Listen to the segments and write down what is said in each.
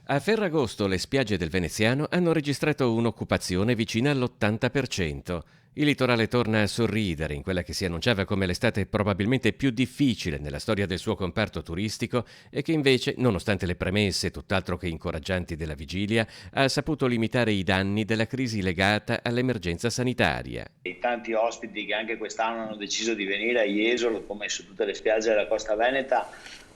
A Ferragosto le spiagge del Veneziano hanno registrato un'occupazione vicina all'80%. Il litorale torna a sorridere in quella che si annunciava come l'estate probabilmente più difficile nella storia del suo comparto turistico e che invece, nonostante le premesse tutt'altro che incoraggianti della vigilia, ha saputo limitare i danni della crisi legata all'emergenza sanitaria. I tanti ospiti che anche quest'anno hanno deciso di venire a Jesolo, come su tutte le spiagge della costa veneta,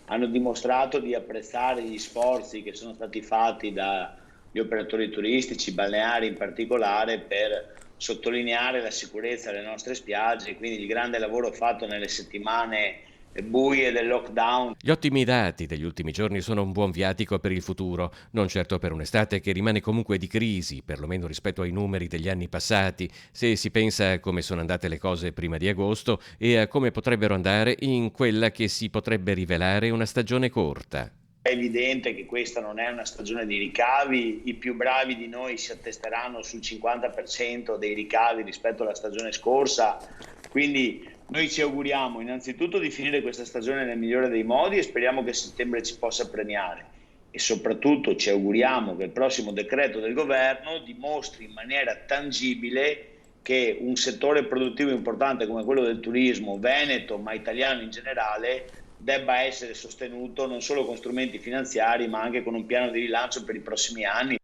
hanno dimostrato di apprezzare gli sforzi che sono stati fatti dagli operatori turistici, balneari in particolare, per sottolineare la sicurezza delle nostre spiagge, e quindi il grande lavoro fatto nelle settimane buie del lockdown. Gli ottimi dati degli ultimi giorni sono un buon viatico per il futuro, non certo per un'estate che rimane comunque di crisi, perlomeno rispetto ai numeri degli anni passati, se si pensa a come sono andate le cose prima di agosto e a come potrebbero andare in quella che si potrebbe rivelare una stagione corta. È evidente che questa non è una stagione di ricavi, i più bravi di noi si attesteranno sul 50% dei ricavi rispetto alla stagione scorsa, quindi noi ci auguriamo innanzitutto di finire questa stagione nel migliore dei modi e speriamo che settembre ci possa premiare, e soprattutto ci auguriamo che il prossimo decreto del governo dimostri in maniera tangibile che un settore produttivo importante come quello del turismo veneto, ma italiano in generale, debba essere sostenuto non solo con strumenti finanziari, ma anche con un piano di rilancio per i prossimi anni.